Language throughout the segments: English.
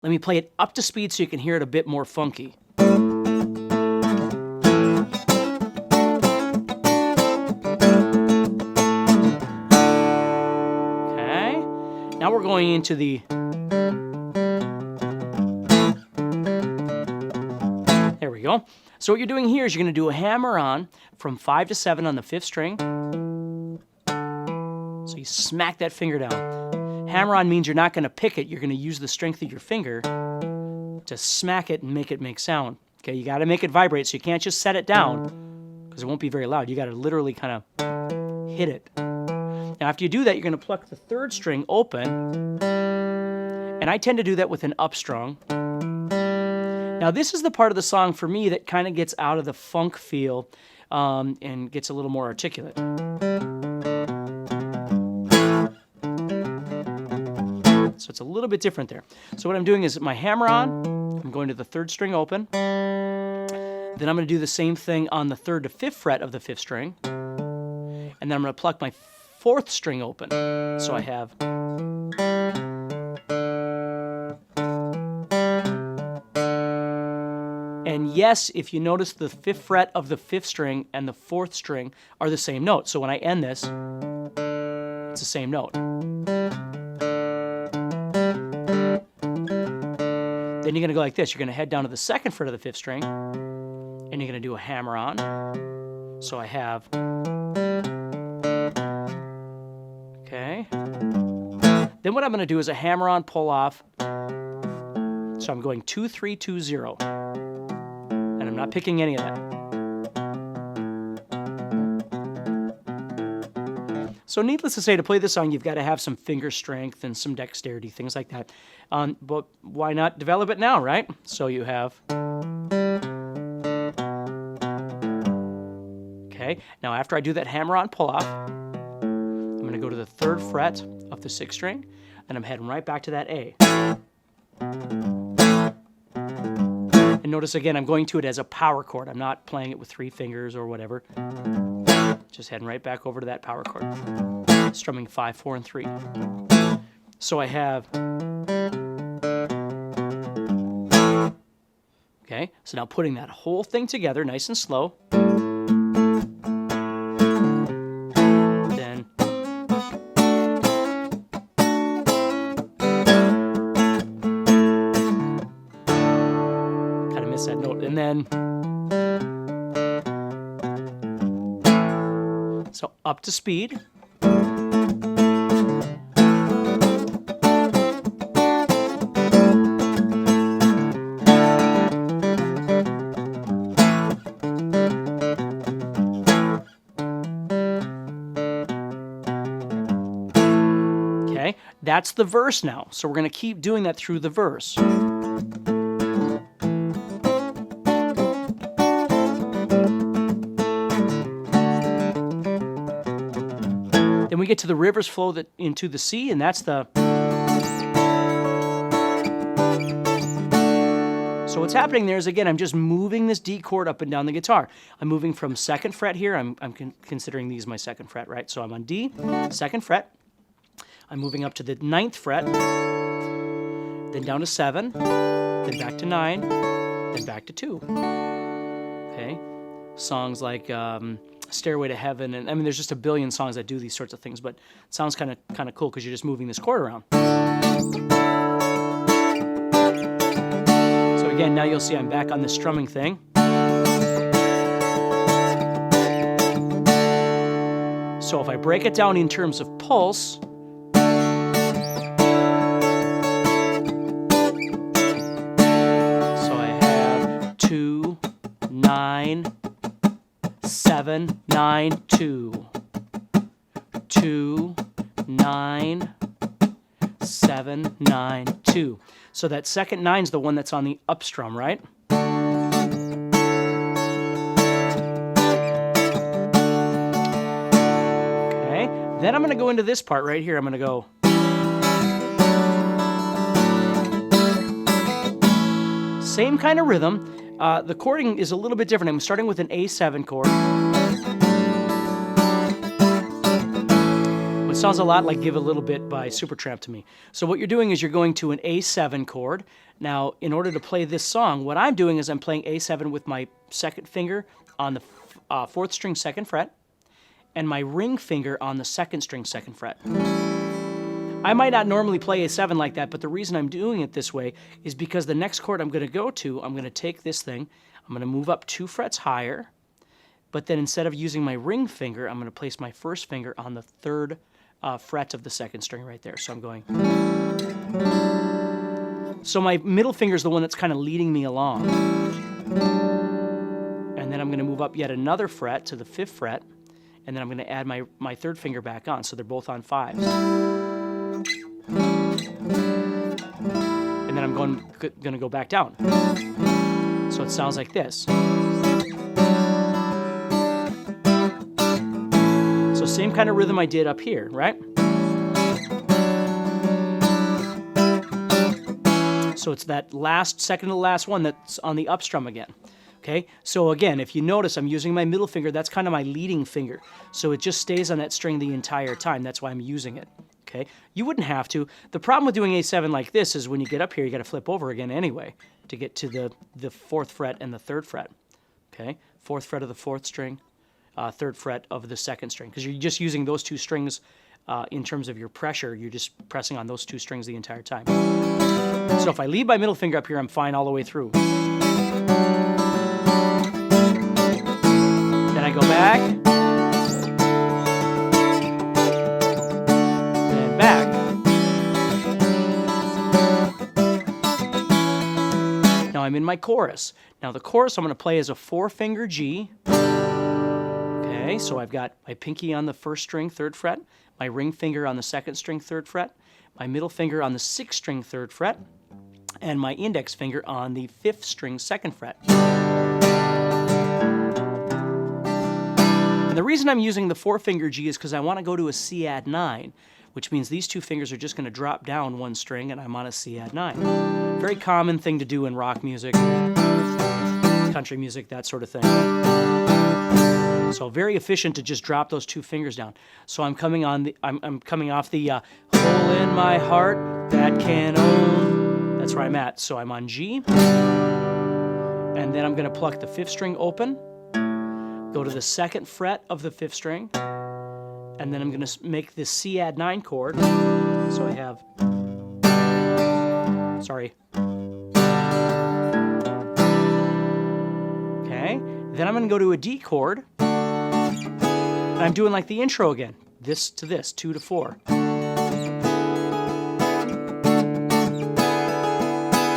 Let me play it up to speed so you can hear it a bit more funky. Okay. Now we're going into the... There we go. So what you're doing here is you're going to do a hammer-on from 5 to 7 on the 5th string. So you smack that finger down. Hammer-on means you're not going to pick it. You're going to use the strength of your finger to smack it and make it make sound. Okay, you got to make it vibrate, so you can't just set it down because it won't be very loud. You got to literally kind of hit it. Now, after you do that, you're going to pluck the 3rd string open, and I tend to do that with an upstrung. Now, this is the part of the song for me that kind of gets out of the funk feel and gets a little more articulate. So it's a little bit different there. So what I'm doing is my hammer on, I'm going to the 3rd string open, then I'm going to do the same thing on the 3rd to 5th fret of the 5th string, and then I'm going to pluck my 4th string open. So I have... And yes, if you notice, the 5th fret of the 5th string and the 4th string are the same note. So when I end this, it's the same note. Then you're going to go like this. You're going to head down to the 2nd fret of the 5th string, and you're going to do a hammer on. So I have... Okay. Then what I'm going to do is a hammer on, pull off. So I'm going 2, 3, 2, 0. And I'm not picking any of that. So needless to say, to play this song, you've got to have some finger strength and some dexterity, things like that. But why not develop it now, right? So you have... Okay, now after I do that hammer-on pull-off, I'm going to go to the 3rd fret of the 6th string, and I'm heading right back to that A. And notice again, I'm going to it as a power chord. I'm not playing it with 3 fingers or whatever. Just heading right back over to that power chord. Strumming 5, 4, and 3. So I have... Okay, so now putting that whole thing together nice and slow. Then... Kind of missed that note. And then... So up to speed. Okay, that's the verse now. So we're going to keep doing that through the verse. Then we get to the rivers flow into the sea, and that's the... So what's happening there is, again, I'm just moving this D chord up and down the guitar. I'm moving from 2nd fret here. I'm considering these my 2nd fret, right? So I'm on D, 2nd fret. I'm moving up to the 9th fret, then down to 7, then back to 9, then back to 2. Okay? Songs like... Stairway to Heaven, and I mean, there's just a billion songs that do these sorts of things, but it sounds kind of cool because you're just moving this chord around. So again, now you'll see I'm back on this strumming thing. So if I break it down in terms of pulse, so I have 2, 9, 7, 9, 2, 2, 9, 7, 9, 2. So that second 9 is the one that's on the up strum, right? Okay, then I'm going to go into this part right here. I'm going to go... Same kind of rhythm. The chording is a little bit different. I'm starting with an A7 chord. What's sounds a lot like Give a Little Bit by Supertramp to me. So what you're doing is you're going to an A7 chord. Now, in order to play this song, what I'm doing is I'm playing A7 with my second finger on the 4th string 2nd fret and my ring finger on the 2nd string 2nd fret. I might not normally play A7 like that, but the reason I'm doing it this way is because the next chord I'm going to go to, I'm going to take this thing, I'm going to move up 2 frets higher, but then instead of using my ring finger, I'm going to place my first finger on the 3rd fret of the 2nd string right there. So I'm going. So my middle finger is the one that's kind of leading me along. And then I'm going to move up yet another fret to the 5th fret, and then I'm going to add my 3rd finger back on, so they're both on 5s. And then I'm going to go back down. So it sounds like this. So same kind of rhythm I did up here, right? So it's that second to last one that's on the up strum again. Okay, so again, if you notice, I'm using my middle finger. That's kind of my leading finger. So it just stays on that string the entire time. That's why I'm using it. Okay, you wouldn't have to. The problem with doing A7 like this is when you get up here, you got to flip over again anyway to get to the 4th fret and the 3rd fret. Okay, 4th fret of the 4th string, 3rd fret of the 2nd string, because you're just using those 2 strings in terms of your pressure. You're just pressing on those 2 strings the entire time. So if I leave my middle finger up here, I'm fine all the way through. Then I go back, and back. Now I'm in my chorus. Now the chorus I'm going to play is a 4-finger G. Okay, so I've got my pinky on the 1st string, 3rd fret, my ring finger on the 2nd string, 3rd fret, my middle finger on the 6th string, 3rd fret, and my index finger on the 5th string, 2nd fret. And the reason I'm using the 4-finger G is because I want to go to a C add 9, which means these 2 fingers are just going to drop down 1 string, and I'm on a C add 9. Very common thing to do in rock music, country music, that sort of thing. So very efficient to just drop those 2 fingers down. So I'm coming on the I'm coming off the hole in my heart that can own. That's where I'm at. So I'm on G, and then I'm going to pluck the 5th string open, go to the 2nd fret of the 5th string, and then I'm going to make this C add 9 chord. So I have, sorry. Okay, then I'm going to go to a D chord, and I'm doing like the intro again. This to this, 2 to 4.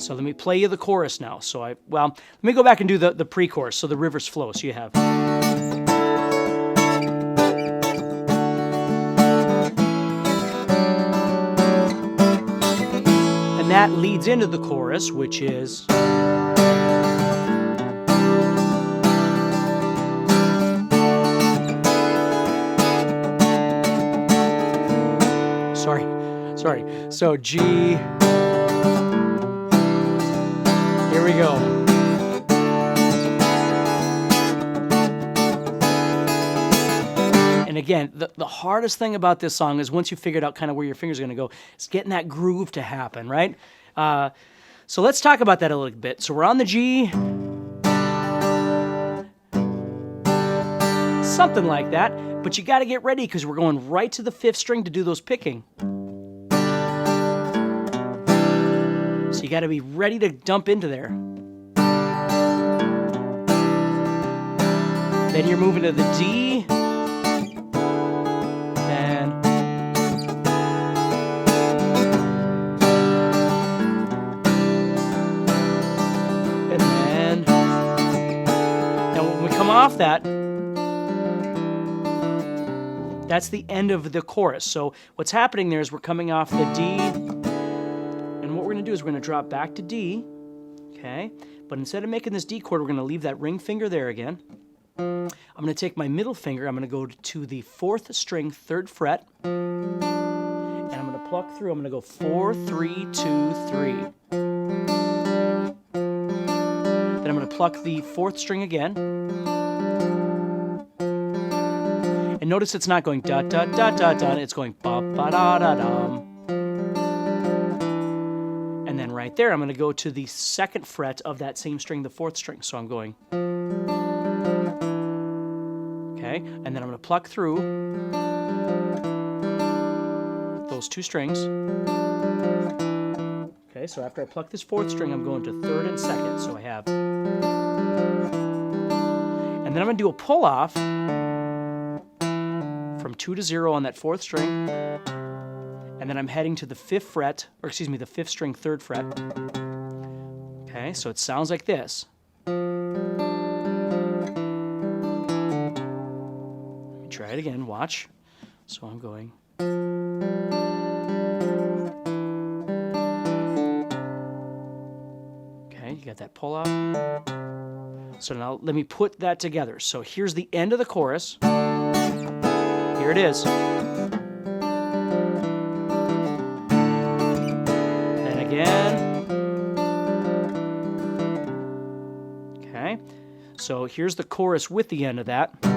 So let me play you the chorus now. So let me go back and do the pre-chorus so the rivers flow. So you have. And that leads into the chorus, which is. Sorry. So G. Here we go. And again, the hardest thing about this song is once you figured out kind of where your finger's going to go, is getting that groove to happen, right? So let's talk about that a little bit. So we're on the G. Something like that. But you got to get ready because we're going right to the 5th string to do those picking. So you got to be ready to dump into there. Then you're moving to the D. And then now when we come off that, that's the end of the chorus. So what's happening there is we're coming off the D. And what we're going to do is we're going to drop back to D, okay? But instead of making this D chord, we're going to leave that ring finger there again. I'm going to take my middle finger, I'm going to go to the 4th string, 3rd fret, and I'm going to pluck through. I'm going to go 4, 3, 2, 3. Then I'm going to pluck the 4th string again. And notice it's not going da da da da da, it's going ba ba da da dum. And then right there, I'm going to go to the 2nd fret of that same string, the 4th string. So I'm going, okay, and then I'm going to pluck through those 2 strings. Okay, so after I pluck this 4th string, I'm going to 3rd and 2nd. So I have, and then I'm going to do a pull off from 2 to 0 on that 4th string. And then I'm heading to the 5th fret, or excuse me, the 5th string, 3rd fret. Okay, so it sounds like this. Let me try it again, watch. So I'm going. Okay, you got that pull off. So now let me put that together. So here's the end of the chorus. Here it is. Again. Okay, so here's the chorus with the end of that. Then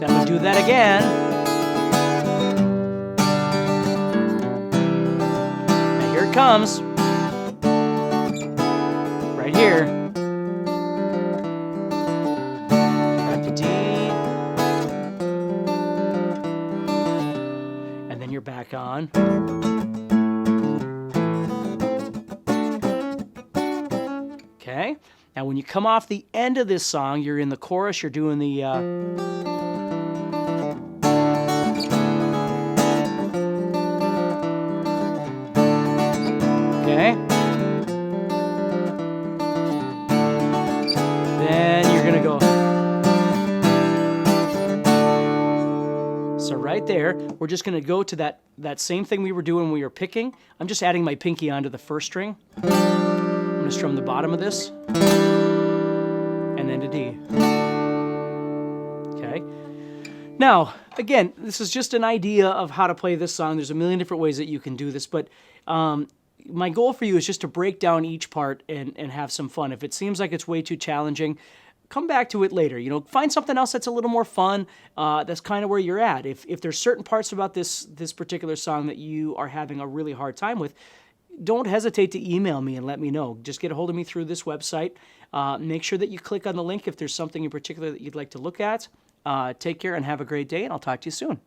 we'll do that again. And here it comes. Right here. Back to D. You're back on. Okay, now when you come off the end of this song, you're in the chorus, you're doing the okay, then you're gonna go. So right there, we're just going to go to that same thing we were doing when we were picking. I'm just adding my pinky onto the 1st string. I'm going to strum the bottom of this, and then to D. Okay. Now, again, this is just an idea of how to play this song. There's a million different ways that you can do this, but my goal for you is just to break down each part and have some fun. If it seems like it's way too challenging, come back to it later. You know, find something else that's a little more fun. That's kind of where you're at. If there's certain parts about this particular song that you are having a really hard time with, don't hesitate to email me and let me know. Just get a hold of me through this website. Make sure that you click on the link if there's something in particular that you'd like to look at. Take care and have a great day, and I'll talk to you soon.